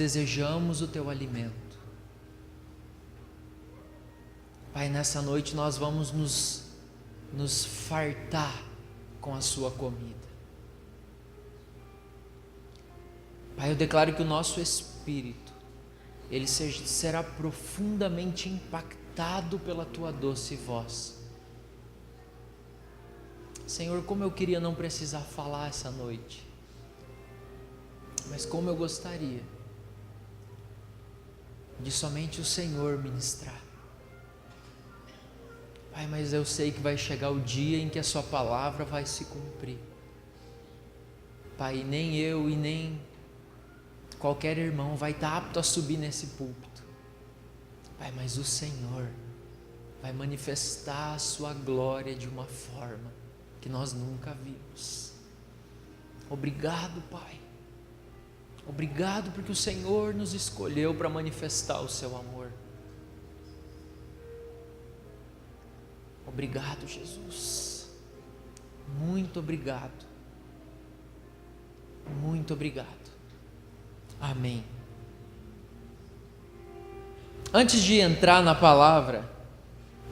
desejamos o Teu alimento. Pai, nessa noite nós vamos nos fartar com a Sua comida. Pai, eu declaro que o nosso espírito, ele será profundamente impactado pela Tua doce voz. Senhor, como eu queria não precisar falar essa noite, mas como eu gostaria de somente o Senhor ministrar. Pai, mas eu sei que vai chegar o dia em que a Sua palavra vai se cumprir. Pai, nem eu e nem qualquer irmão vai estar apto a subir nesse púlpito. Pai, mas o Senhor vai manifestar a Sua glória de uma forma que nós nunca vimos. Obrigado, Pai. Obrigado porque o Senhor nos escolheu para manifestar o Seu amor. Obrigado, Jesus. Muito obrigado. Muito obrigado. Amém. Antes de entrar na palavra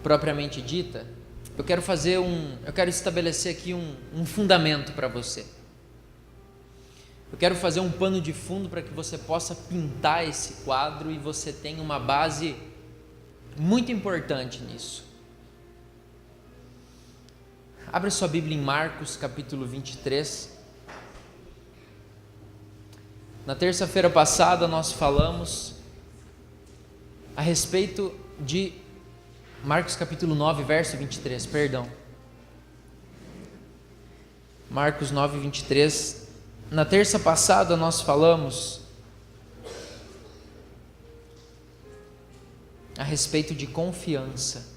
propriamente dita, eu quero estabelecer aqui um fundamento para você. Eu quero fazer um pano de fundo para que você possa pintar esse quadro e você tenha uma base muito importante nisso. Abra sua Bíblia em Marcos capítulo 23. Na terça-feira passada nós falamos a respeito de Marcos capítulo 9, verso 23, perdão. Marcos 9, 23. Na terça passada nós falamos a respeito de confiança.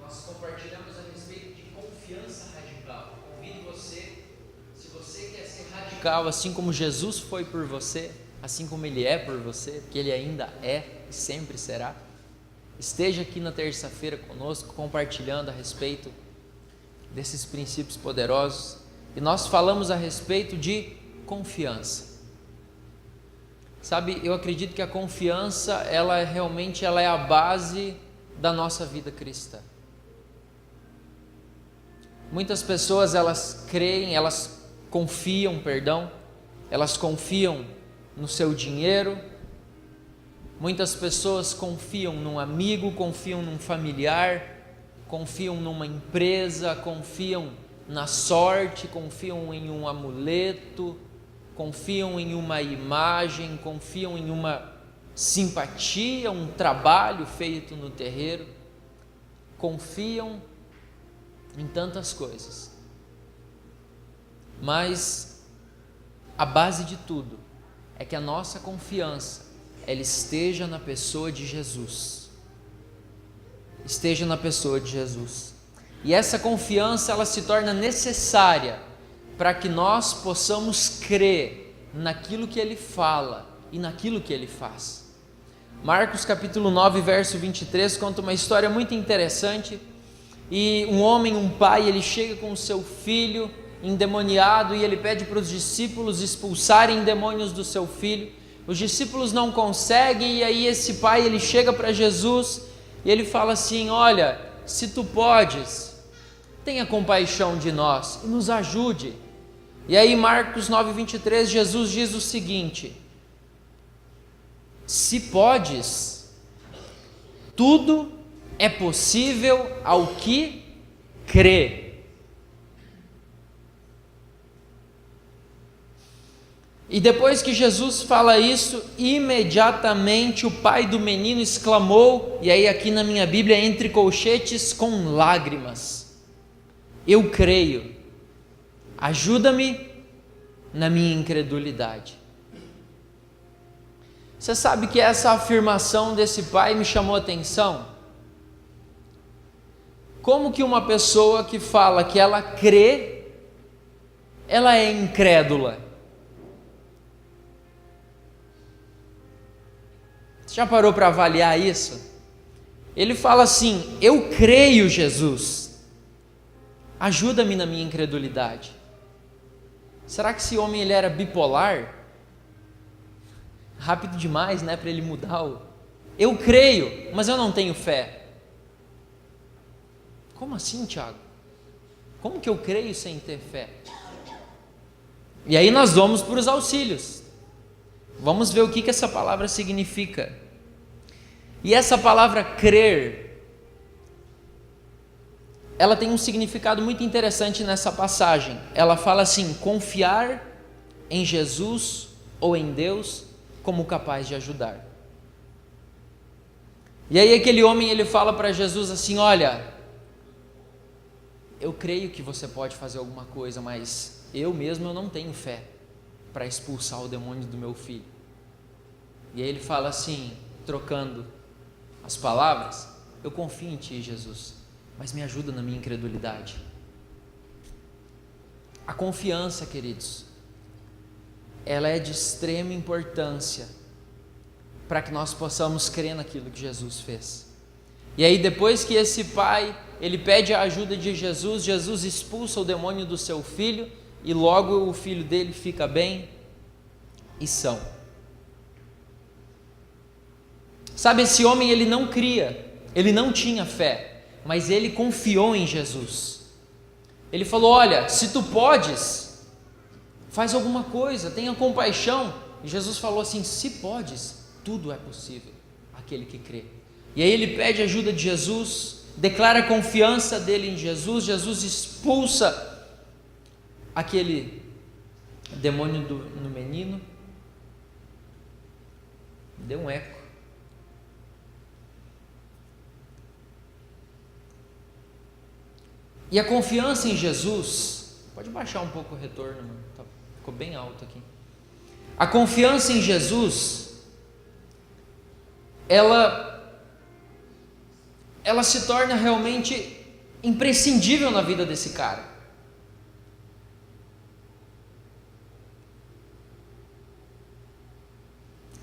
Nós compartilhamos a respeito de confiança radical. Convido você, se você quer ser radical, assim como Jesus foi por você, assim como Ele é por você, porque Ele ainda é e sempre será, esteja aqui na terça-feira conosco, compartilhando a respeito desses princípios poderosos. E nós falamos a respeito de confiança. Sabe, eu acredito que a confiança, ela é a base da nossa vida cristã. Muitas pessoas, elas confiam no seu dinheiro. Muitas pessoas confiam num amigo, confiam num familiar, confiam numa empresa, confiam na sorte, confiam em um amuleto, confiam em uma imagem, confiam em uma simpatia, um trabalho feito no terreiro, confiam em tantas coisas. Mas a base de tudo é que a nossa confiança, ela esteja na pessoa de Jesus. Esteja na pessoa de Jesus. E essa confiança, ela se torna necessária para que nós possamos crer naquilo que Ele fala e naquilo que Ele faz. Marcos capítulo 9, verso 23, conta uma história muito interessante. E um pai, ele chega com o seu filho endemoniado e ele pede para os discípulos expulsarem demônios do seu filho. Os discípulos não conseguem, e aí esse pai, ele chega para Jesus e ele fala assim: olha, se tu podes, tenha compaixão de nós e nos ajude. E aí Marcos 9, 23, Jesus diz o seguinte: se podes, tudo é possível ao que crê. E depois que Jesus fala isso, imediatamente o pai do menino exclamou, e aí aqui na minha Bíblia, entre colchetes, com lágrimas: eu creio, ajuda-me na minha incredulidade. Você sabe que essa afirmação desse pai me chamou a atenção? Como que uma pessoa que fala que ela crê, ela é incrédula? Você já parou para avaliar isso? Ele fala assim: eu creio, Jesus, ajuda-me na minha incredulidade. Será que esse homem ele era bipolar? Rápido demais, né, para ele mudar o... Eu creio, mas eu não tenho fé. Como assim, Tiago? Como que eu creio sem ter fé? E aí nós vamos para os auxílios. Vamos ver o que essa palavra significa. E essa palavra crer, ela tem um significado muito interessante nessa passagem. Ela fala assim: confiar em Jesus ou em Deus como capaz de ajudar. E aí aquele homem ele fala para Jesus assim: olha, eu creio que você pode fazer alguma coisa, mas eu não tenho fé para expulsar o demônio do meu filho. E aí ele fala assim, trocando as palavras: eu confio em ti, Jesus, mas me ajuda na minha incredulidade. A confiança, queridos, ela é de extrema importância para que nós possamos crer naquilo que Jesus fez. E aí depois que esse pai, ele pede a ajuda de Jesus, Jesus expulsa o demônio do seu filho e logo o filho dele fica bem e são. Sabe, esse homem ele não cria, ele não tinha fé, mas ele confiou em Jesus. Ele falou: olha, se tu podes, faz alguma coisa, tenha compaixão. E Jesus falou assim: se podes, tudo é possível aquele que crê. E aí ele pede ajuda de Jesus, declara a confiança dele em Jesus. Jesus expulsa aquele demônio no menino. Deu um eco. E a confiança em Jesus, pode baixar um pouco o retorno, mano. Ficou bem alto aqui. A confiança em Jesus, ela se torna realmente imprescindível na vida desse cara.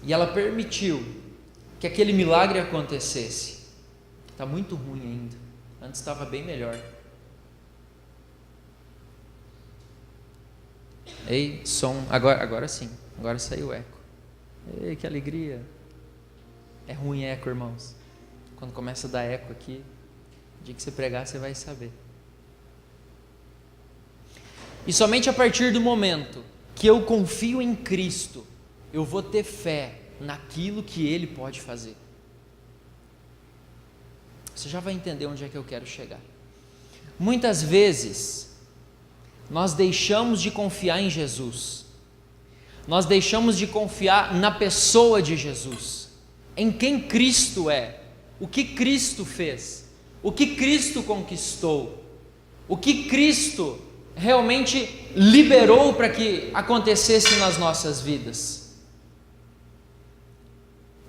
E ela permitiu que aquele milagre acontecesse. Está muito ruim ainda. Antes estava bem melhor. Ei, som, agora sim, agora saiu o eco. Ei, que alegria. É ruim eco, irmãos. Quando começa a dar eco aqui, o dia que você pregar você vai saber. E somente a partir do momento que eu confio em Cristo, eu vou ter fé naquilo que Ele pode fazer. Você já vai entender onde é que eu quero chegar. Muitas vezes nós deixamos de confiar em Jesus, nós deixamos de confiar na pessoa de Jesus, em quem Cristo é, o que Cristo fez, o que Cristo conquistou, o que Cristo realmente liberou para que acontecesse nas nossas vidas.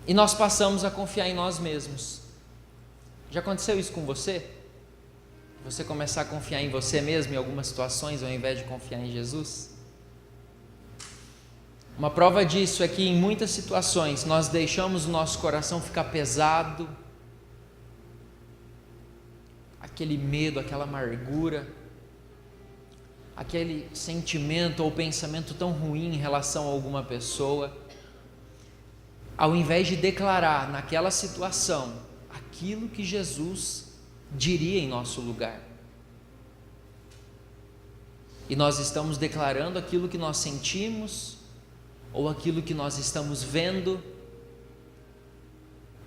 E nós passamos a confiar em nós mesmos. Já aconteceu isso com você? Você começar a confiar em você mesmo em algumas situações, ao invés de confiar em Jesus? Uma prova disso é que em muitas situações nós deixamos o nosso coração ficar pesado, aquele medo, aquela amargura, aquele sentimento ou pensamento tão ruim em relação a alguma pessoa, ao invés de declarar naquela situação aquilo que Jesus diria em nosso lugar. E nós estamos declarando aquilo que nós sentimos, ou aquilo que nós estamos vendo,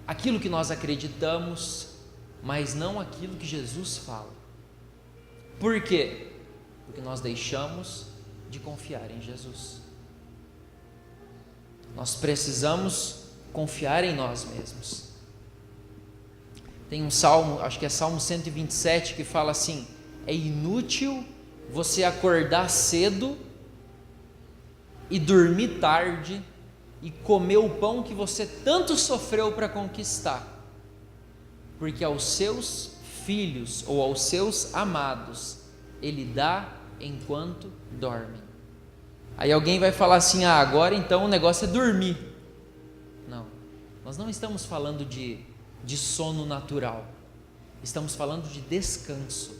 aquilo que nós acreditamos, mas não aquilo que Jesus fala. Por quê? Porque nós deixamos de confiar em Jesus. Nós precisamos confiar em nós mesmos. Tem um salmo, acho que é Salmo 127, que fala assim: é inútil você acordar cedo e dormir tarde e comer o pão que você tanto sofreu para conquistar, porque aos seus filhos ou aos seus amados Ele dá enquanto dormem. Aí alguém vai falar assim: agora então o negócio é dormir. Não, nós não estamos falando de sono natural, estamos falando de descanso,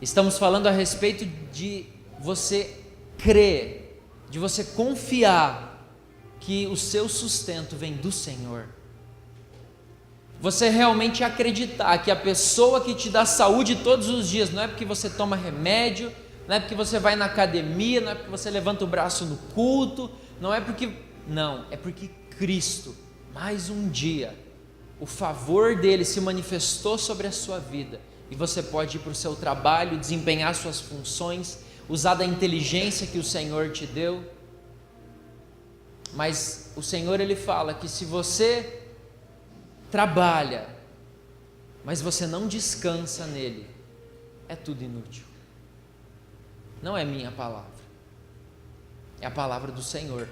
estamos falando a respeito de você crer, de você confiar que o seu sustento vem do Senhor. Você realmente acreditar que a pessoa que te dá saúde todos os dias, não é porque você toma remédio, não é porque você vai na academia, não é porque você levanta o braço no culto, não, é porque Cristo, mais um dia, o favor dele se manifestou sobre a sua vida, e você pode ir para o seu trabalho, desempenhar suas funções, usar da inteligência que o Senhor te deu. Mas o Senhor, ele fala que se você trabalha, mas você não descansa nele, é tudo inútil. Não é minha palavra, é a palavra do Senhor.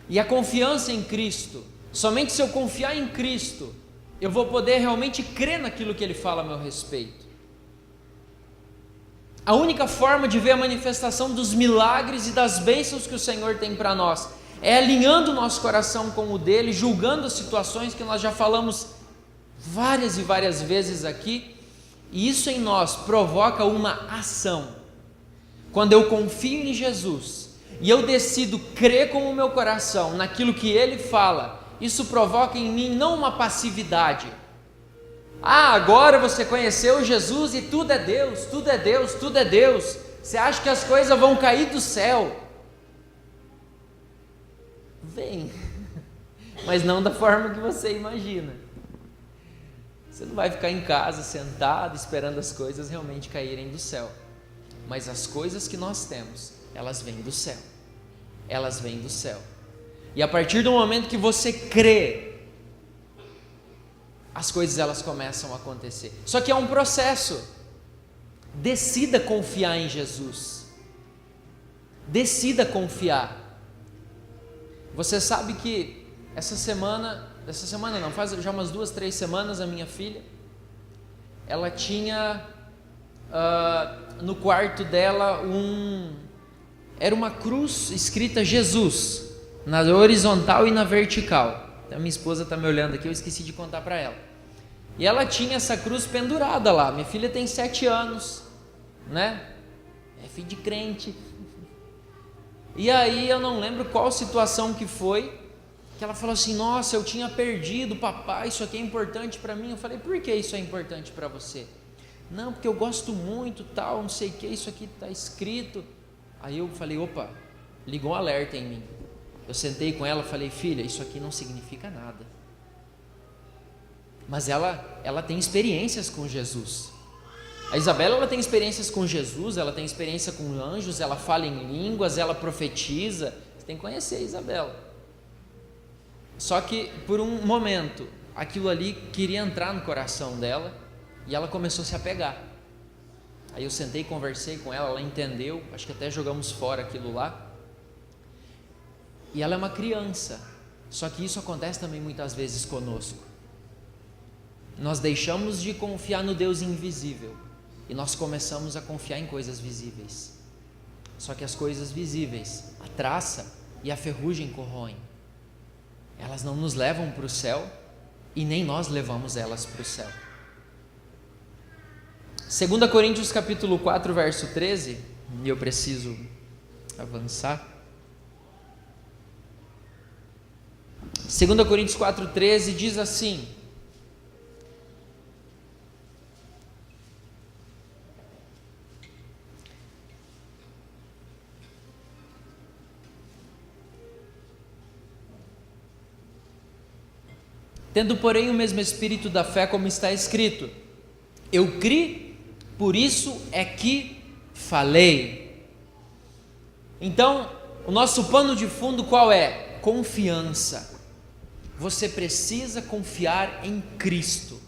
E a confiança em Cristo, somente se eu confiar em Cristo, eu vou poder realmente crer naquilo que ele fala a meu respeito. A única forma de ver a manifestação dos milagres e das bênçãos que o Senhor tem para nós é alinhando o nosso coração com o dele, julgando as situações que nós já falamos várias e várias vezes aqui, e isso em nós provoca uma ação. Quando eu confio em Jesus e eu decido crer com o meu coração naquilo que ele fala, isso provoca em mim não uma passividade. Agora você conheceu Jesus e tudo é Deus, tudo é Deus, tudo é Deus. Você acha que as coisas vão cair do céu? Vem, mas não da forma que você imagina. Você não vai ficar em casa sentado esperando as coisas realmente caírem do céu. Mas as coisas que nós temos, elas vêm do céu. Elas vêm do céu. E a partir do momento que você crê, as coisas elas começam a acontecer. Só que é um processo. Decida confiar em Jesus. Decida confiar. Você sabe que essa semana não, faz já umas 2, 3 semanas, a minha filha, ela tinha no quarto dela era uma cruz escrita Jesus, na horizontal e na vertical. A minha esposa está me olhando aqui, eu esqueci de contar para ela. E ela tinha essa cruz pendurada lá. Minha filha tem 7 anos, né? É filho de crente. E aí eu não lembro qual situação que foi, que ela falou assim: nossa, eu tinha perdido, papai, isso aqui é importante para mim. Eu falei: por que isso é importante para você? Não, porque eu gosto muito, tal, não sei o que, isso aqui está escrito. Aí eu falei: opa, ligou um alerta em mim. Eu sentei com ela e falei: filha, isso aqui não significa nada. Mas ela tem experiências com Jesus. A Isabela, ela tem experiências com Jesus, ela tem experiência com anjos, ela fala em línguas, ela profetiza. Você tem que conhecer a Isabela. Só que por um momento, aquilo ali queria entrar no coração dela e ela começou a se apegar. Aí eu sentei e conversei com ela, ela entendeu, acho que até jogamos fora aquilo lá. E ela é uma criança, só que isso acontece também muitas vezes conosco. Nós deixamos de confiar no Deus invisível e nós começamos a confiar em coisas visíveis. Só que as coisas visíveis, a traça e a ferrugem corroem. Elas não nos levam para o céu e nem nós levamos elas para o céu. 2 Coríntios capítulo 4, verso 13, e eu preciso avançar. 2 Coríntios 4, 13 diz assim: tendo, porém, o mesmo espírito da fé, como está escrito: eu criei, por isso é que falei. Então, o nosso pano de fundo qual é? Confiança. Você precisa confiar em Cristo.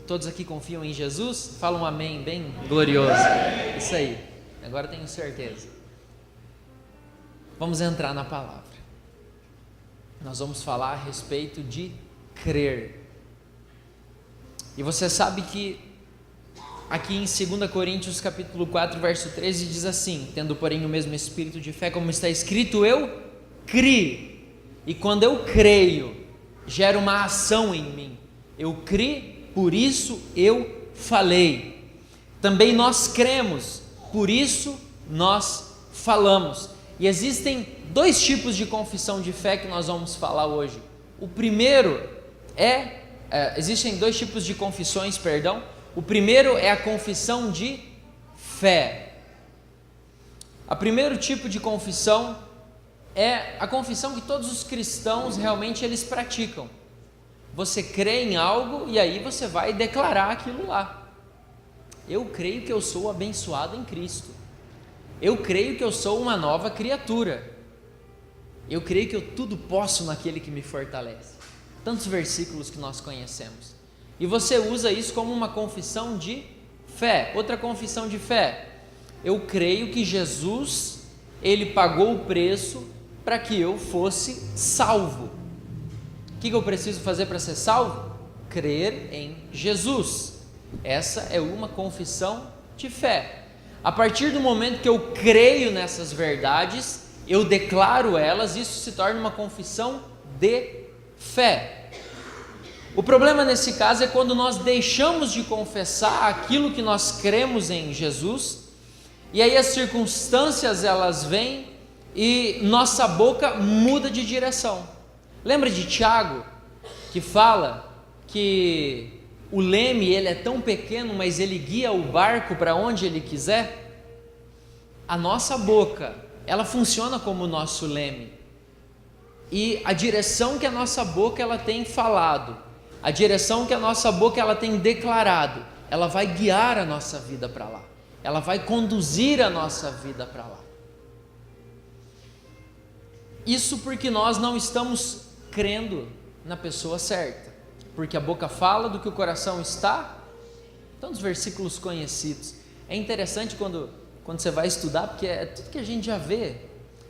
Todos aqui confiam em Jesus? Fala um amém bem glorioso. Isso aí, agora tenho certeza. Vamos entrar na palavra. Nós vamos falar a respeito de crer. E você sabe que aqui em 2 Coríntios capítulo 4, verso 13 diz assim: tendo, porém, o mesmo espírito de fé, como está escrito, eu criei. E quando eu creio, gera uma ação em mim. Eu criei, por isso eu falei. Também nós cremos, por isso nós falamos. E existem dois tipos de confissão de fé que nós vamos falar hoje. O primeiro existem dois tipos de confissões, perdão. O primeiro é a confissão de fé. O primeiro tipo de confissão é a confissão que todos os cristãos realmente eles praticam. Você crê em algo e aí você vai declarar aquilo lá. Eu creio que eu sou abençoado em Cristo. Eu creio que eu sou uma nova criatura. Eu creio que eu tudo posso naquele que me fortalece. Tantos versículos que nós conhecemos. E você usa isso como uma confissão de fé. Outra confissão de fé. Eu creio que Jesus, ele pagou o preço para que eu fosse salvo. O que eu preciso fazer para ser salvo? Crer em Jesus. Essa é uma confissão de fé. A partir do momento que eu creio nessas verdades, eu declaro elas, isso se torna uma confissão de fé. O problema nesse caso é quando nós deixamos de confessar aquilo que nós cremos em Jesus, e aí as circunstâncias elas vêm e nossa boca muda de direção. Lembra de Tiago, que fala que o leme ele é tão pequeno, mas ele guia o barco para onde ele quiser? A nossa boca, ela funciona como o nosso leme. E a direção que a nossa boca ela tem falado, a direção que a nossa boca ela tem declarado, ela vai guiar a nossa vida para lá. Ela vai conduzir a nossa vida para lá. Isso porque nós não estamos crendo na pessoa certa. Porque a boca fala do que o coração está. Tantos versículos conhecidos. É interessante quando você vai estudar, porque é tudo que a gente já vê.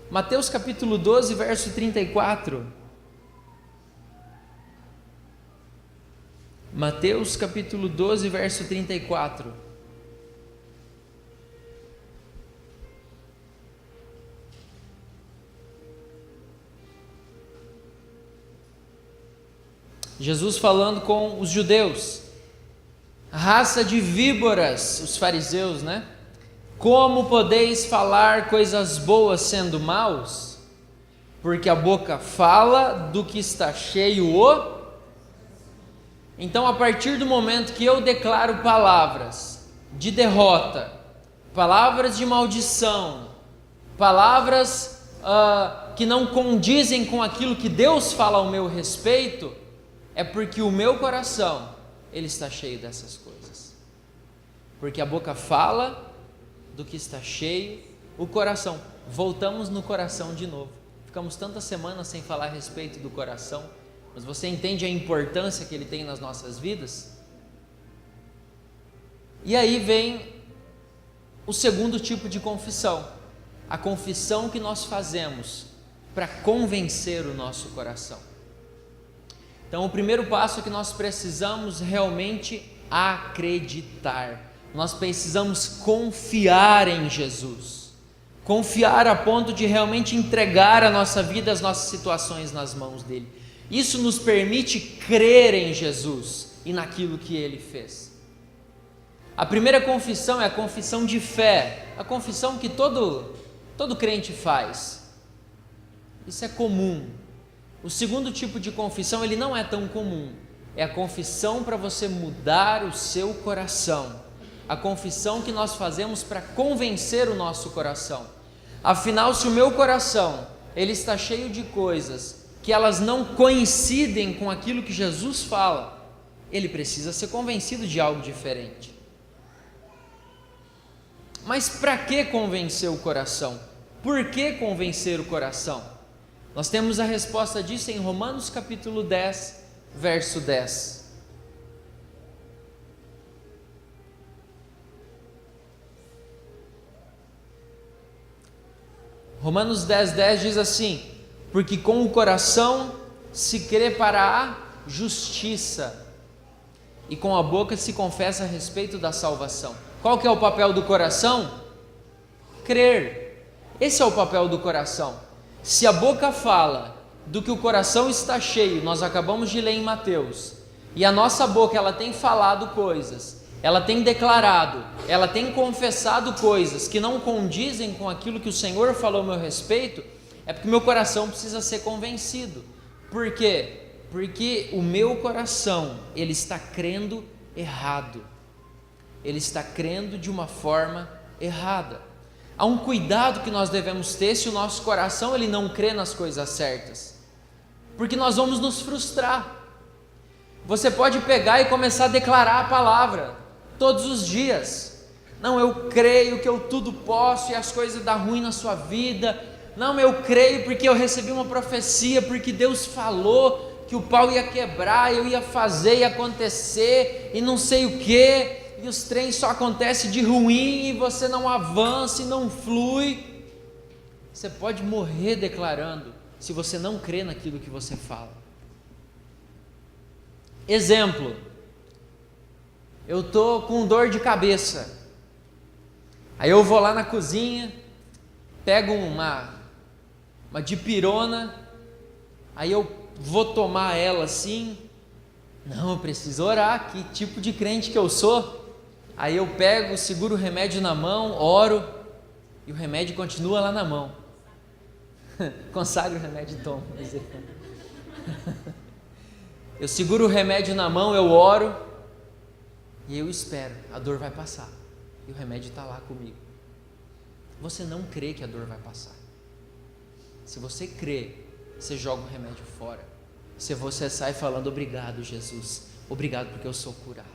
Mateus capítulo 12, verso 34. Mateus capítulo 12, verso 34. Jesus falando com os judeus, raça de víboras, os fariseus, né? Como podeis falar coisas boas sendo maus? Porque a boca fala do que está cheio o... Então, a partir do momento que eu declaro palavras de derrota, palavras de maldição, palavras que não condizem com aquilo que Deus fala ao meu respeito, é porque o meu coração, ele está cheio dessas coisas. Porque a boca fala do que está cheio o coração. Voltamos no coração de novo. Ficamos tantas semanas sem falar a respeito do coração, mas você entende a importância que ele tem nas nossas vidas? E aí vem o segundo tipo de confissão. A confissão que nós fazemos para convencer o nosso coração. Então, o primeiro passo é que nós precisamos realmente acreditar. Nós precisamos confiar em Jesus. Confiar a ponto de realmente entregar a nossa vida, as nossas situações nas mãos dele. Isso nos permite crer em Jesus e naquilo que ele fez. A primeira confissão é a confissão de fé, a confissão que todo crente faz. Isso é comum. O segundo tipo de confissão, ele não é tão comum. É a confissão para você mudar o seu coração. A confissão que nós fazemos para convencer o nosso coração. Afinal, se o meu coração, ele está cheio de coisas que elas não coincidem com aquilo que Jesus fala, ele precisa ser convencido de algo diferente. Mas para que convencer o coração? Por que convencer o coração? Nós temos a resposta disso em Romanos capítulo 10, verso 10. Romanos 10, 10 diz assim: porque com o coração se crê para a justiça, e com a boca se confessa a respeito da salvação. Qual que é o papel do coração? Crer. Esse é o papel do coração. Se a boca fala do que o coração está cheio, nós acabamos de ler em Mateus, e a nossa boca ela tem falado coisas ela tem declarado, ela tem confessado coisas que não condizem com aquilo que o Senhor falou a meu respeito, é porque meu coração precisa ser convencido. Por quê? Porque o meu coração, ele está crendo errado. Ele está crendo de uma forma errada. Há um cuidado que nós devemos ter se o nosso coração ele não crê nas coisas certas, porque nós vamos nos frustrar. Você pode pegar e começar a declarar a palavra todos os dias. Não, eu creio que eu tudo posso e as coisas dão ruim na sua vida. Não, eu creio porque eu recebi uma profecia, porque Deus falou que o pau ia quebrar, eu ia fazer, ia acontecer e não sei o que. E os trens só acontecem de ruim e você não avança e não flui. Você pode morrer declarando se você não crê naquilo que você fala. Exemplo, eu estou com dor de cabeça, aí eu vou lá na cozinha, pego uma dipirona, aí eu vou tomar ela assim, não, eu preciso orar, que tipo de crente que eu sou? Aí eu pego, seguro o remédio na mão, oro, e o remédio continua lá na mão. Consagro o remédio e tomo. Eu seguro o remédio na mão, eu oro, e eu espero, a dor vai passar, e o remédio está lá comigo. Você não crê que a dor vai passar. Se você crê, você joga o remédio fora. Se você sai falando, obrigado Jesus, obrigado porque eu sou curado,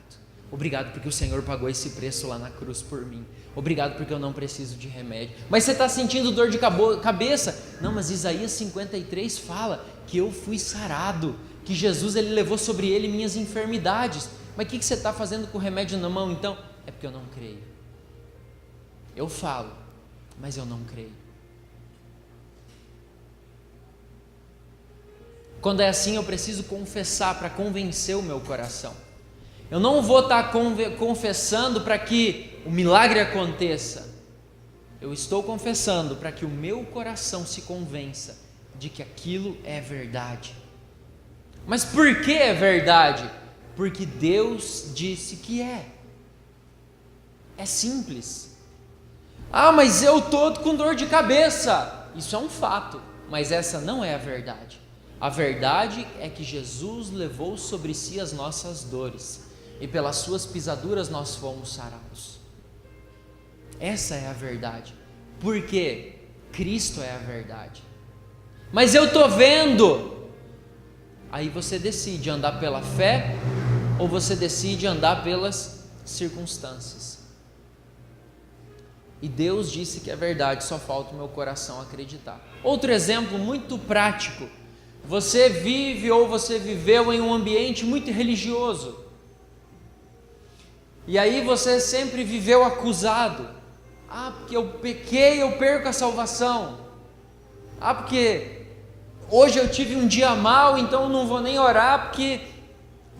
obrigado porque o Senhor pagou esse preço lá na cruz por mim, obrigado porque eu não preciso de remédio. Mas você está sentindo dor de cabeça? Não, mas Isaías 53 fala que eu fui sarado, que Jesus ele levou sobre ele minhas enfermidades. Mas o que você está fazendo com o remédio na mão então? É porque eu não creio. Eu falo, mas eu não creio. Quando é assim, eu preciso confessar para convencer o meu coração. Eu não vou estar confessando para que o milagre aconteça. Eu estou confessando para que o meu coração se convença de que aquilo é verdade. Mas por que é verdade? Porque Deus disse que é. É simples. Ah, mas eu estou com dor de cabeça. Isso é um fato, mas essa não é a verdade. A verdade é que Jesus levou sobre si as nossas dores, e pelas suas pisaduras nós fomos sarados. Essa é a verdade, porque Cristo é a verdade. Mas eu estou vendo. Aí você decide andar pela fé, ou você decide andar pelas circunstâncias. E Deus disse que é verdade, só falta o meu coração acreditar. Outro exemplo muito prático. Você vive ou você viveu em um ambiente muito religioso, e aí você sempre viveu acusado. Ah, porque eu pequei, eu perco a salvação. Ah, porque hoje eu tive um dia mau, então eu não vou nem orar porque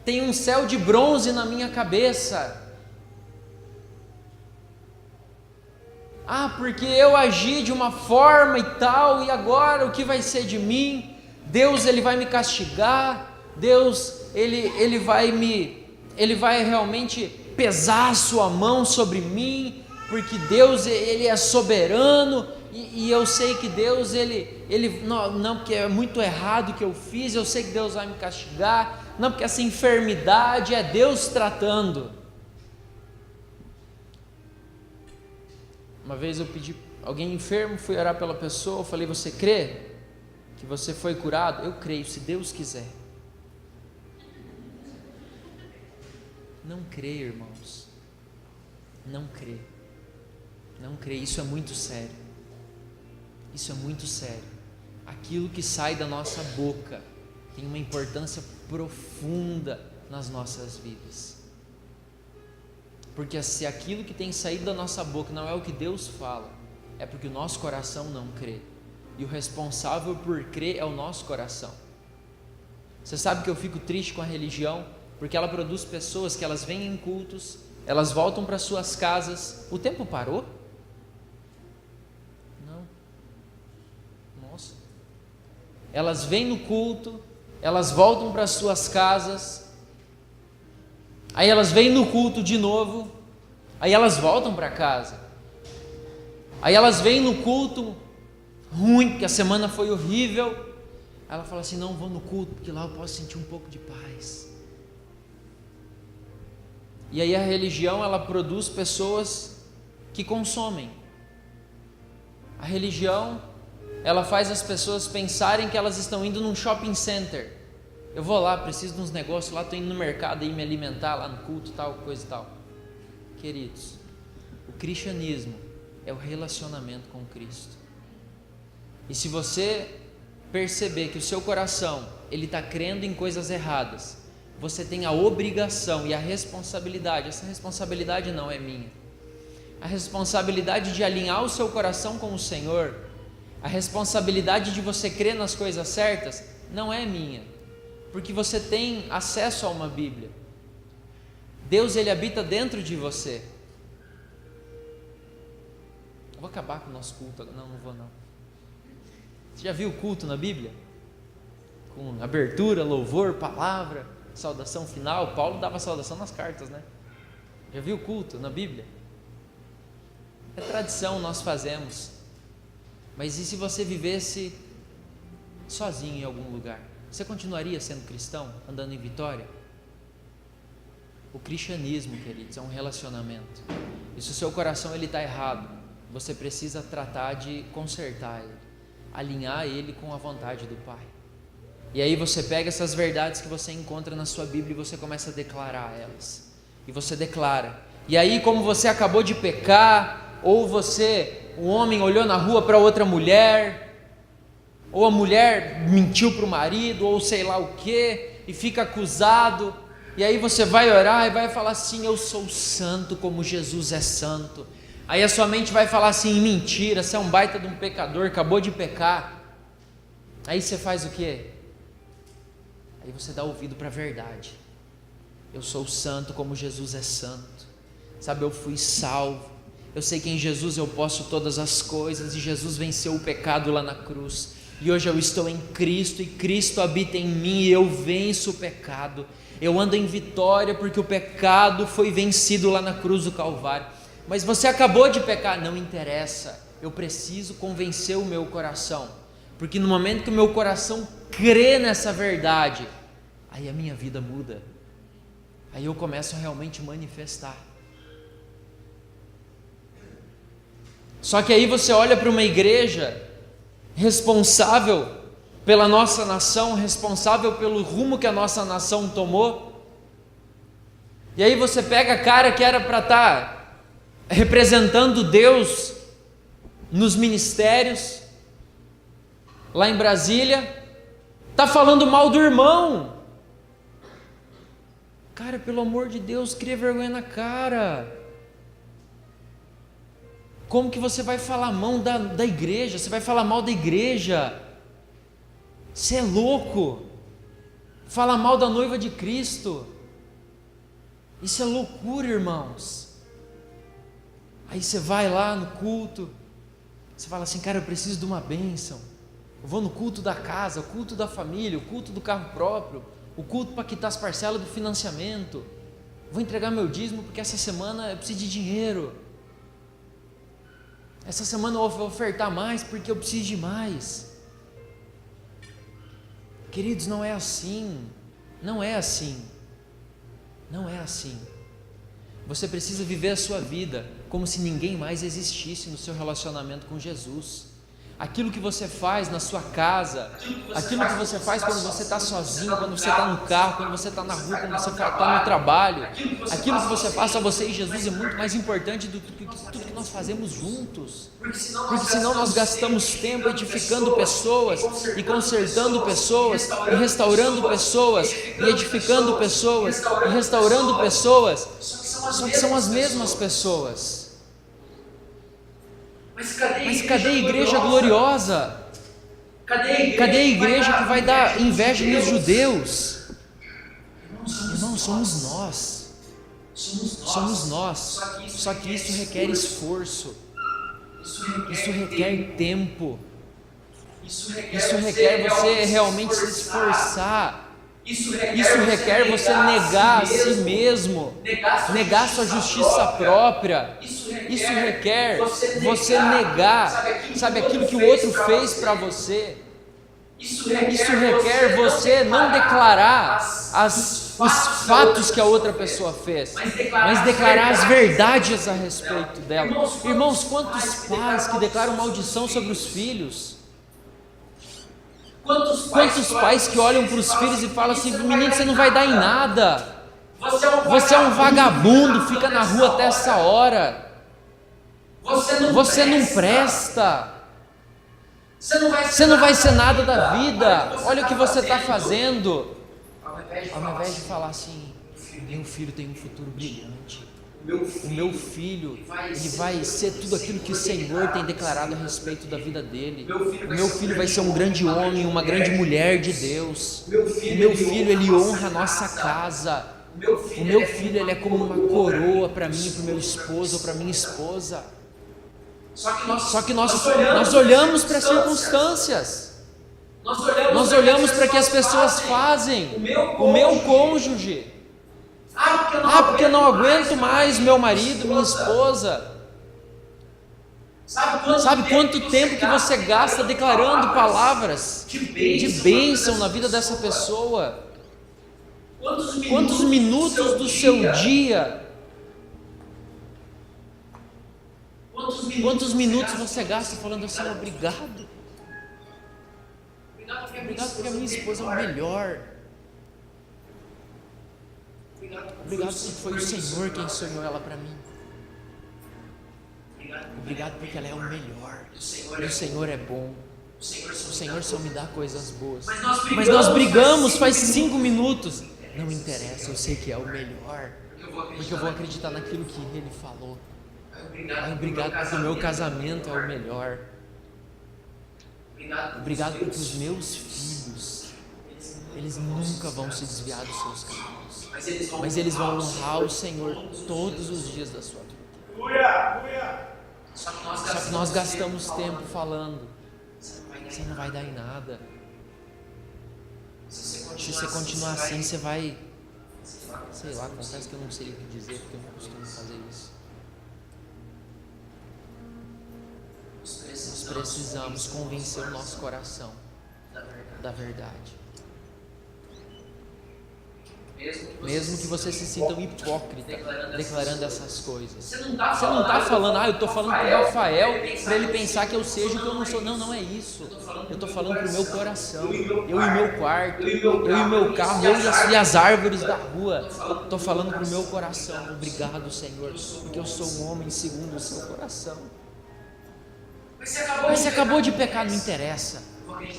tem um céu de bronze na minha cabeça. Ah, porque eu agi de uma forma e tal, e agora o que vai ser de mim? Deus ele vai me castigar, Deus ele vai realmente pesar a sua mão sobre mim, porque Deus ele é soberano, e eu sei que Deus ele não, porque é muito errado o que eu fiz, eu sei que Deus vai me castigar, não, porque essa enfermidade é Deus tratando. Uma vez eu pedi, alguém enfermo, fui orar pela pessoa, eu falei, você crê que você foi curado? Eu creio, se Deus quiser. Não crê, irmãos, não crê, não crê, isso é muito sério, isso é muito sério. Aquilo que sai da nossa boca tem uma importância profunda nas nossas vidas, porque se aquilo que tem saído da nossa boca não é o que Deus fala, é porque o nosso coração não crê, e o responsável por crer é o nosso coração. Você sabe que eu fico triste com a religião, porque ela produz pessoas que elas vêm em cultos, elas voltam para suas casas. O tempo parou? Não. Nossa. Elas vêm no culto, elas voltam para suas casas, Aí elas vêm no culto de novo, aí elas voltam para casa. Aí elas vêm no culto ruim, porque a semana foi horrível. Ela fala assim: não vou no culto, porque lá eu posso sentir um pouco de paz. E aí a religião, ela produz pessoas que consomem. A religião, ela faz as pessoas pensarem que elas estão indo num shopping center. Eu vou lá, preciso de uns negócios lá, estou indo no mercado aí me alimentar lá no culto, tal, coisa e tal. Queridos, o cristianismo é o relacionamento com Cristo. E se você perceber que o seu coração, ele está crendo em coisas erradas, você tem a obrigação e a responsabilidade, essa responsabilidade não é minha, a responsabilidade de alinhar o seu coração com o Senhor, a responsabilidade de você crer nas coisas certas, não é minha, porque você tem acesso a uma Bíblia. Deus, ele habita dentro de você. Eu vou acabar com o nosso culto. Não vou não. Você já viu o culto na Bíblia? Com abertura, louvor, palavra, saudação final. Paulo dava saudação nas cartas, né? Já viu o culto na Bíblia? É tradição, nós fazemos. Mas e se você vivesse sozinho em algum lugar? Você continuaria sendo cristão, andando em vitória? O cristianismo, queridos, é um relacionamento. E se o seu coração está errado, você precisa tratar de consertar ele, alinhar ele com a vontade do Pai. E aí você pega essas verdades que você encontra na sua Bíblia e você começa a declarar elas. E você declara. E aí, como você acabou de pecar, ou um homem olhou na rua para outra mulher, ou a mulher mentiu para o marido, ou sei lá o que, e fica acusado, e aí você vai orar e vai falar assim: eu sou santo como Jesus é santo. Aí a sua mente vai falar assim: mentira, você é um baita de um pecador, acabou de pecar. Aí você faz o quê? Aí você dá ouvido para a verdade. Eu sou santo como Jesus é santo. Sabe, eu fui salvo. Eu sei que em Jesus eu posso todas as coisas, e Jesus venceu o pecado lá na cruz. E hoje eu estou em Cristo, e Cristo habita em mim, e eu venço o pecado. Eu ando em vitória, porque o pecado foi vencido lá na cruz do Calvário. Mas você acabou de pecar, não interessa. Eu preciso convencer o meu coração, porque no momento que o meu coração crê nessa verdade, aí a minha vida muda. Aí eu começo a realmente manifestar. Só que aí você olha para uma igreja responsável pela nossa nação, responsável pelo rumo que a nossa nação tomou, e aí você pega a cara que era para estar representando Deus nos ministérios, lá em Brasília, está falando mal do irmão. Cara, pelo amor de Deus, cria vergonha na cara. Como que você vai falar mal da igreja? Você vai falar mal da igreja? Você é louco. Fala mal da noiva de Cristo. Isso é loucura, irmãos. Aí você vai lá no culto, você fala assim: cara, eu preciso de uma bênção. Eu vou no culto da casa, o culto da família, o culto do carro próprio, o culto para quitar as parcelas do financiamento. Vou entregar meu dízimo porque essa semana eu preciso de dinheiro. Essa semana eu vou ofertar mais porque eu preciso de mais. Queridos, não é assim. Não é assim. Não é assim. Você precisa viver a sua vida como se ninguém mais existisse no seu relacionamento com Jesus. Aquilo que você faz na sua casa, aquilo que você faz quando você está sozinho, quando você está no carro, quando você está na rua, quando você está no trabalho, aquilo que você faz só você e Jesus é muito mais importante do que tudo que nós fazemos juntos, porque senão nós gastamos tempo edificando pessoas, e consertando pessoas, e restaurando pessoas, e edificando pessoas, e restaurando pessoas, só que são as mesmas pessoas. Mas cadê a igreja gloriosa? Cadê a igreja que vai dar inveja nos judeus? Irmão, somos nós. Somos nós. Só que isso requer esforço. Isso requer tempo. Isso requer você realmente se esforçar Isso requer você negar a si mesmo, negar sua justiça própria. Isso requer você negar, sabe, aquilo que o outro fez para você. Isso requer você não declarar os fatos que a outra pessoa fez, mas declarar as verdades a respeito dela. Irmãos, quantos pais que declaram maldição sobre os filhos? Quantos pais que olham para os filhos e falam assim: menino, você não vai dar em nada, você é um vagabundo, fica na rua até essa hora, você não presta, você não vai ser nada da vida, olha o que você está fazendo. Ao invés de falar assim: meu filho tem um futuro brilhante, o meu filho, ele vai ser tudo aquilo que o Senhor tem declarado a respeito da vida dele. O meu filho vai ser um grande homem, uma grande mulher de Deus. O meu filho, ele honra a nossa casa. O meu filho, ele é como uma coroa para mim, para o meu esposo ou para minha esposa. Só que nós olhamos para as circunstâncias. Nós olhamos para o que as pessoas fazem. O meu cônjuge. Porque eu não aguento mais meu marido, minha esposa. Sabe quanto tempo que você gasta declarando palavras de bênção na vida dessa pessoa? Quantos minutos do seu dia? Quantos minutos você gasta falando assim: obrigado? Obrigado porque a minha esposa é o melhor. Obrigado porque foi o Senhor quem sonhou ela para mim. Obrigado porque ela é o melhor. E o Senhor é bom. O Senhor só me dá coisas boas. Mas nós brigamos faz 5 minutos. Não interessa, eu sei que é o melhor, porque eu vou acreditar naquilo que Ele falou. Obrigado porque o meu casamento é o melhor. Obrigado porque os meus filhos, eles nunca vão se desviar dos seus caminhos, mas eles vão honrar o Senhor todos os dias da sua vida. Só que nós gastamos tempo falando: você não vai dar em nada. Se você continuar assim, você vai, sei lá, confesso que eu não sei o que dizer, porque eu não costumo fazer isso. Nós precisamos convencer o nosso coração da verdade. Mesmo que você se sinta um hipócrita declarando essas coisas. Você não está falando: eu estou falando para o Rafael para ele pensar que eu seja o que eu não sou. Não é isso. Eu estou falando para o meu coração, eu e meu quarto, eu e meu carro, eu e as árvores da rua. Estou falando para o meu coração: obrigado, Senhor, porque eu sou um homem segundo o seu coração. Mas você acabou de pecar, não interessa.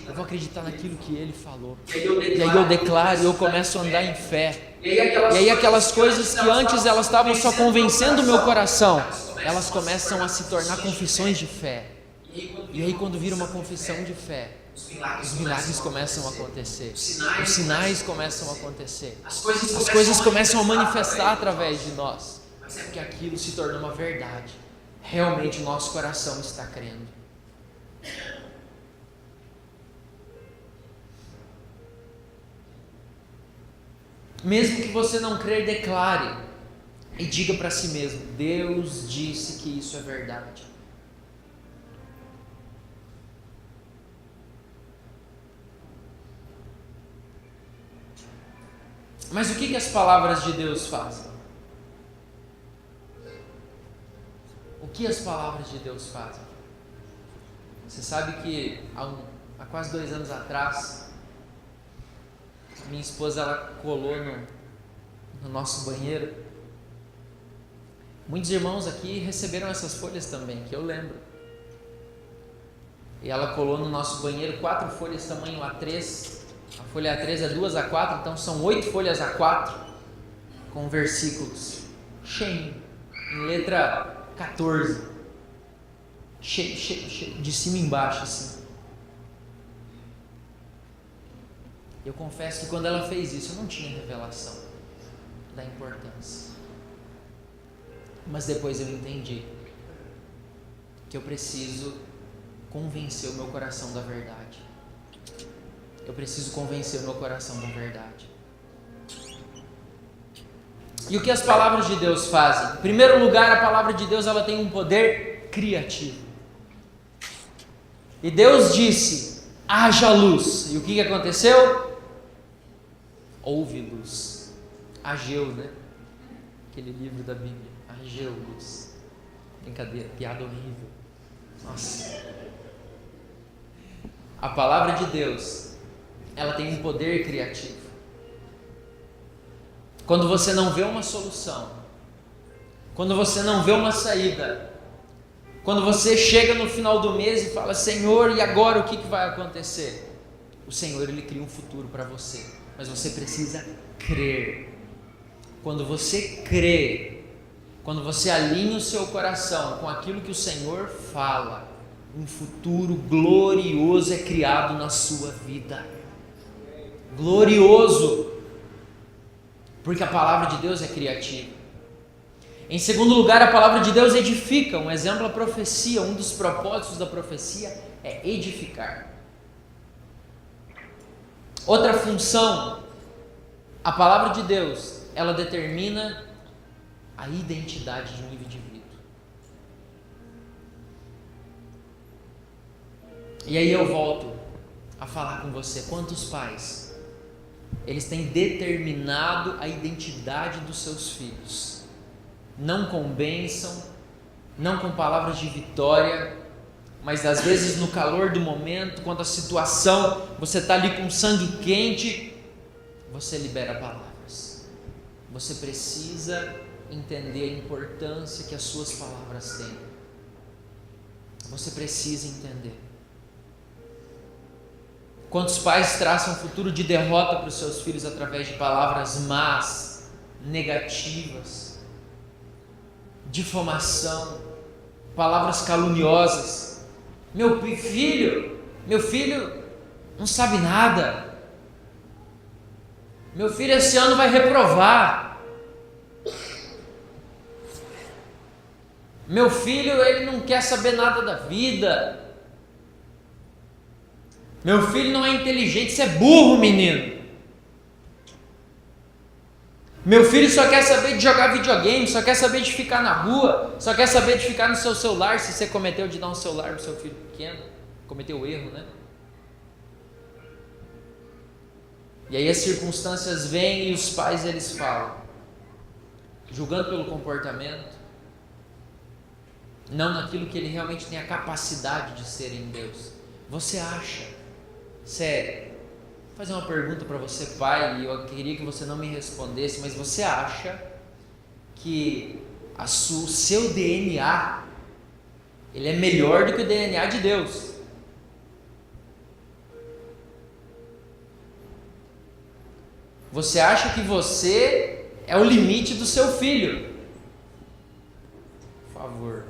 Eu vou acreditar naquilo que Ele falou. E aí eu declaro e eu começo a andar em fé. E aí aquelas coisas que antes elas estavam só convencendo o meu coração, elas começam a se tornar confissões de fé. E aí quando vira uma confissão de fé, os milagres começam a acontecer. Os sinais começam a acontecer. As coisas começam a manifestar através de nós. Porque aquilo se tornou uma verdade. Realmente o nosso coração está crendo. Mesmo que você não crer, declare e diga para si mesmo: Deus disse que isso é verdade. Mas o que as palavras de Deus fazem? O que as palavras de Deus fazem? Você sabe que há quase 2 anos atrás, minha esposa, ela colou no nosso banheiro. Muitos irmãos aqui receberam essas folhas também, que eu lembro. E ela colou no nosso banheiro 4 folhas tamanho A3. A folha A3 é 2A4, então são 8 folhas A4 com versículos cheio, em letra 14, cheio, de cima e embaixo assim. Eu confesso que quando ela fez isso, eu não tinha revelação da importância. Mas depois eu entendi que eu preciso convencer o meu coração da verdade. Eu preciso convencer o meu coração da verdade. E o que as palavras de Deus fazem? Em primeiro lugar, a palavra de Deus ela tem um poder criativo. E Deus disse: haja luz. E o que aconteceu? Houve luz. Ageu, né? Aquele livro da Bíblia. Ageu luz. Brincadeira, piada horrível. Nossa. A palavra de Deus, ela tem um poder criativo. Quando você não vê uma solução, quando você não vê uma saída, quando você chega no final do mês e fala: Senhor, e agora o que vai acontecer? O Senhor, Ele cria um futuro para você, mas você precisa crer. Quando você crê, quando você alinha o seu coração com aquilo que o Senhor fala, um futuro glorioso é criado na sua vida. Glorioso, porque a palavra de Deus é criativa. Em segundo lugar, a palavra de Deus edifica. Um exemplo, a profecia. Um dos propósitos da profecia é edificar. Outra função, a palavra de Deus, ela determina a identidade de um indivíduo. E aí eu volto a falar com você. Quantos pais, eles têm determinado a identidade dos seus filhos, não com bênção, não com palavras de vitória, mas às vezes no calor do momento, quando a situação, você está ali com sangue quente, você libera palavras. Você precisa entender a importância que as suas palavras têm. Você precisa entender. Quantos pais traçam um futuro de derrota para os seus filhos através de palavras más, negativas, difamação, palavras caluniosas. Meu filho não sabe nada. Meu filho esse ano vai reprovar. Meu filho, ele não quer saber nada da vida. Meu filho não é inteligente, você é burro, menino. Meu filho só quer saber de jogar videogame, só quer saber de ficar na rua, só quer saber de ficar no seu celular. Se você cometeu de dar um celular para o seu filho pequeno, cometeu o erro, né? E aí as circunstâncias vêm e os pais eles falam, julgando pelo comportamento, não naquilo que ele realmente tem a capacidade de ser em Deus. Você acha, sério, vou fazer uma pergunta para você, pai, e eu queria que você não me respondesse, mas você acha que o seu DNA, ele é melhor do que o DNA de Deus? Você acha que você é o limite do seu filho? Por favor,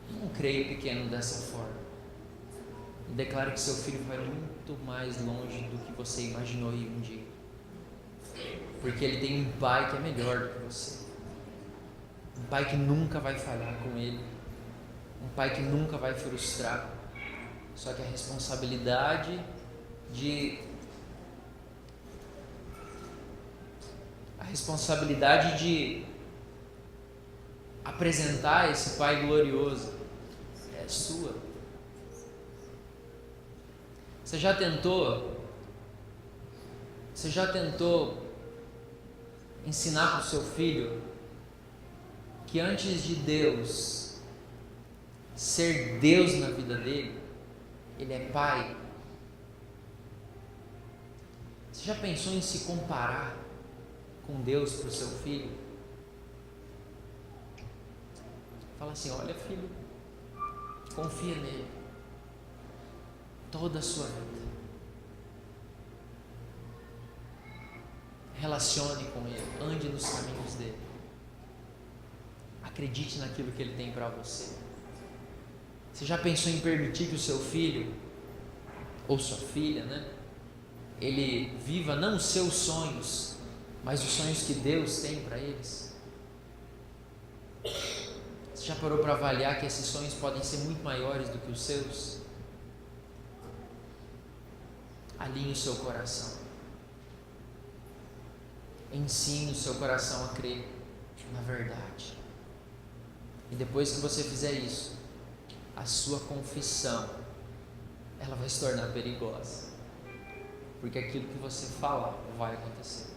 não creia pequeno dessa forma. Declare que seu filho vai muito mais longe do que você imaginou ir um dia. Porque ele tem um pai que é melhor do que você. Um pai que nunca vai falhar com ele. Um pai que nunca vai frustrar. Só que a responsabilidade de apresentar esse pai glorioso é sua. Você já tentou ensinar para o seu filho que antes de Deus ser Deus na vida dele, ele é pai? Você já pensou em se comparar com Deus para o seu filho? Fala assim: olha, filho, confia nele toda a sua vida. Relacione com ele, ande nos caminhos dele. Acredite naquilo que ele tem para você. Você já pensou em permitir que o seu filho ou sua filha, né, ele viva não os seus sonhos, mas os sonhos que Deus tem para eles? Você já parou para avaliar que esses sonhos podem ser muito maiores do que os seus? Alinhe o seu coração. ensine o seu coração a crer na verdade. E depois que você fizer isso, a sua confissão, ela vai se tornar perigosa. Porque aquilo que você falar vai acontecer.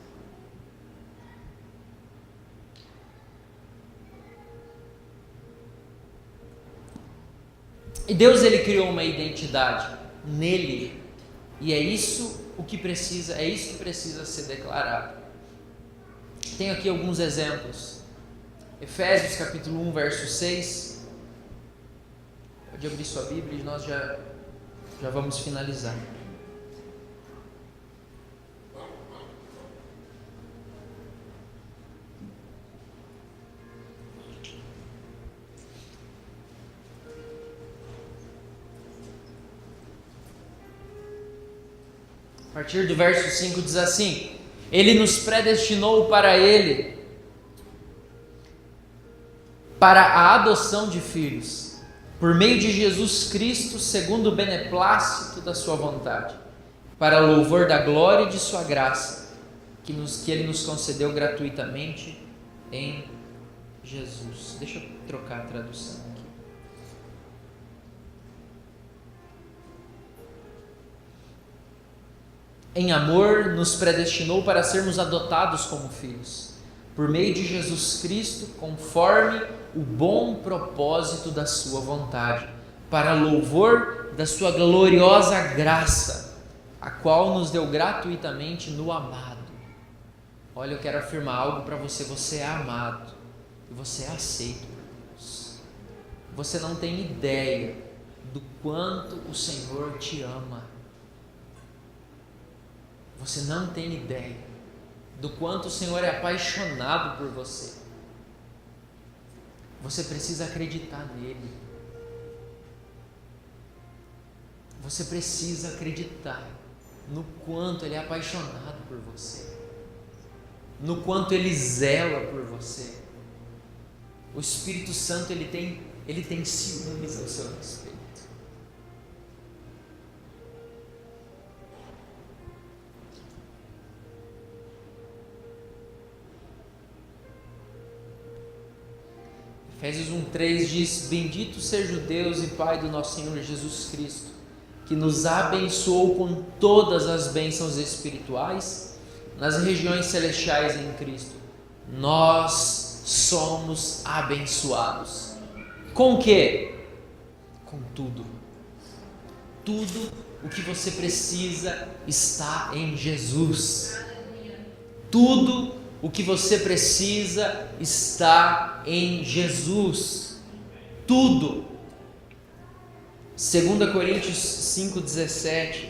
E Deus, ele criou uma identidade nele. E é isso que precisa ser declarado. Tenho aqui alguns exemplos. Efésios capítulo 1, verso 6. Pode abrir sua Bíblia e nós já vamos finalizar. A partir do verso 5 diz assim: Ele nos predestinou para Ele, para a adoção de filhos, por meio de Jesus Cristo, segundo o beneplácito da sua vontade, para louvor da glória de sua graça, que Ele nos concedeu gratuitamente em Jesus. Deixa eu trocar a tradução aqui. Em amor, nos predestinou para sermos adotados como filhos, por meio de Jesus Cristo, conforme o bom propósito da sua vontade, para louvor da sua gloriosa graça, a qual nos deu gratuitamente no amado. Olha, eu quero afirmar algo para você: você é amado e você é aceito por Deus. Você não tem ideia do quanto o Senhor te ama. Você não tem ideia do quanto o Senhor é apaixonado por você. Você precisa acreditar nele. Você precisa acreditar no quanto Ele é apaixonado por você, no quanto Ele zela por você. O Espírito Santo, ele tem ciúmes ao seu respeito. Efésios 1,3 diz: Bendito seja o Deus e Pai do nosso Senhor Jesus Cristo, que nos abençoou com todas as bênçãos espirituais nas regiões celestiais em Cristo. Nós somos abençoados. Com o quê? Com tudo. Tudo o que você precisa está em Jesus. Tudo o que você precisa está em Jesus. Tudo. 2 Coríntios 5,17.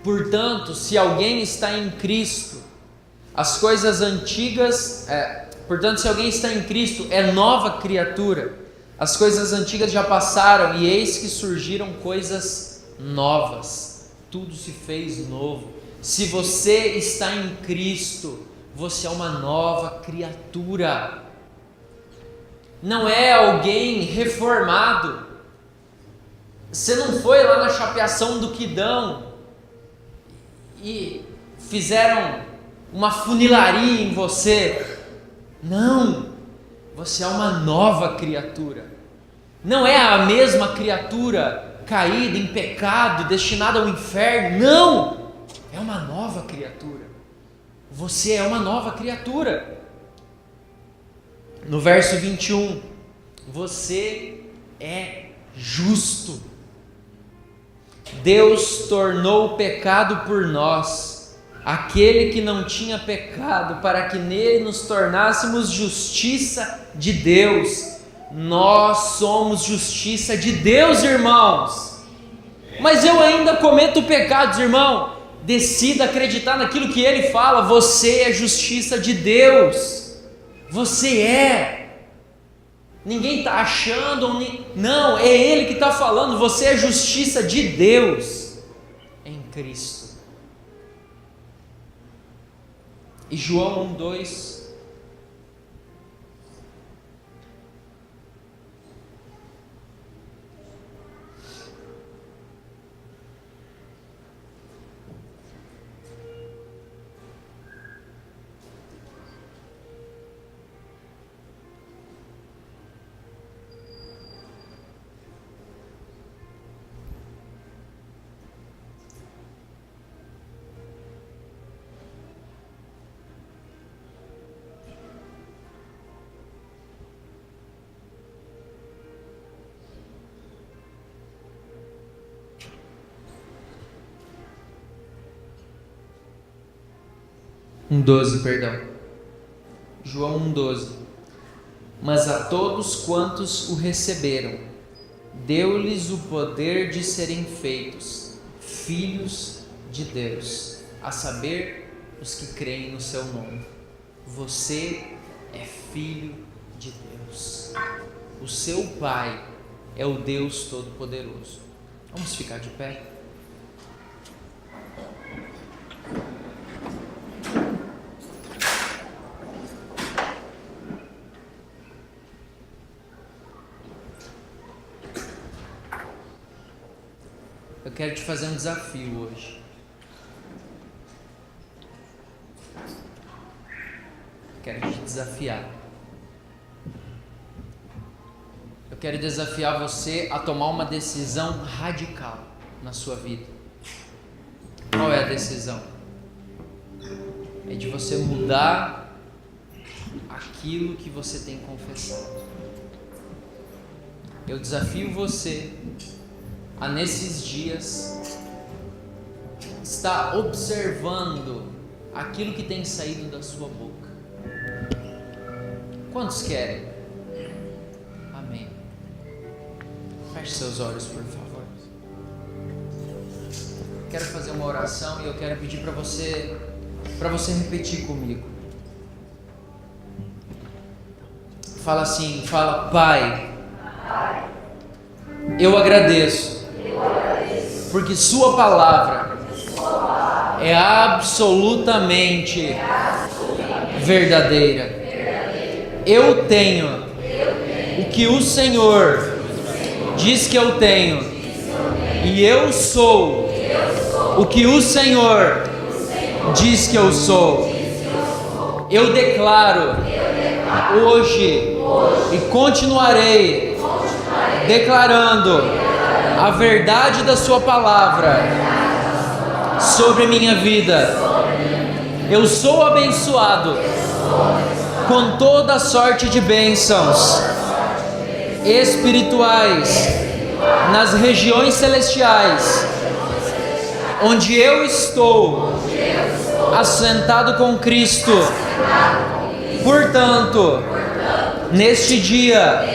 Portanto, se alguém está em Cristo, as coisas antigas, se alguém está em Cristo, é nova criatura. As coisas antigas já passaram e eis que surgiram coisas novas. Tudo se fez novo. Se você está em Cristo, você é uma nova criatura. Não é alguém reformado. Você não foi lá na chapeação do Quidão e fizeram uma funilaria em você. Não, você é uma nova criatura. Não é a mesma criatura caída em pecado, destinada ao inferno. Não, é uma nova criatura. Você é uma nova criatura. No verso 21, você é justo. Deus tornou pecado por nós, aquele que não tinha pecado, para que nele nos tornássemos justiça de Deus. Nós somos justiça de Deus, irmãos. Mas eu ainda cometo pecados, irmão. Decida acreditar naquilo que Ele fala. Você é justiça de Deus. Você é. Ninguém está achando. Não, é Ele que está falando. Você é justiça de Deus em Cristo. E João 1,2. 1:12, perdão. João 1:12. Mas a todos quantos o receberam, deu-lhes o poder de serem feitos filhos de Deus, a saber, os que creem no seu nome. Você é filho de Deus. O seu Pai é o Deus Todo-Poderoso. Vamos ficar de pé? Eu quero te fazer um desafio hoje. Quero te desafiar. Eu quero desafiar você a tomar uma decisão radical na sua vida. Qual é a decisão? É de você mudar aquilo que você tem confessado. Eu desafio você a, nesses dias, estar observando aquilo que tem saído da sua boca. Quantos querem? Amém. Feche seus olhos, por favor. Quero fazer uma oração e eu quero pedir para você repetir comigo. Fala assim, fala: Pai, eu agradeço, porque Sua palavra é absolutamente verdadeira. Eu tenho o que o Senhor diz que eu tenho, e eu sou o que o Senhor diz que eu sou. Eu declaro hoje e continuarei declarando a verdade da Sua palavra sobre minha vida. Eu sou abençoado com toda sorte de bênçãos espirituais nas regiões celestiais, onde eu estou assentado com Cristo. Portanto, neste dia,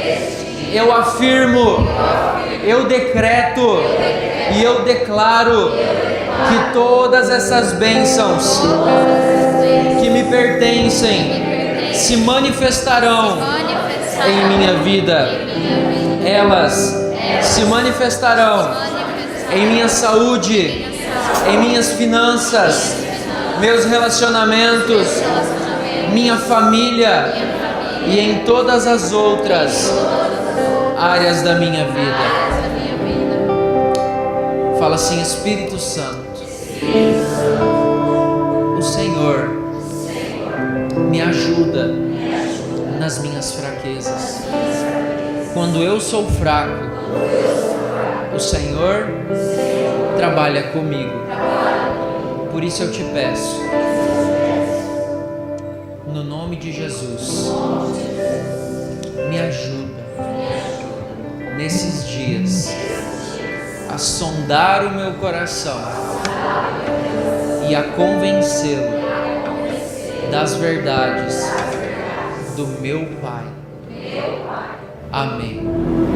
eu afirmo, eu decreto e eu declaro que todas essas bênçãos que me pertencem se manifestarão em minha vida. Elas se manifestarão em minha saúde, em minhas finanças, meus relacionamentos, minha família e em todas as outras áreas da minha vida. Fala assim: Espírito Santo, o Senhor me ajuda nas minhas fraquezas. Quando eu sou fraco, o Senhor trabalha comigo. Por isso eu te peço, no nome de Jesus, me ajuda nesses dias a sondar o meu coração e a convencê-lo das verdades do meu Pai. Amém.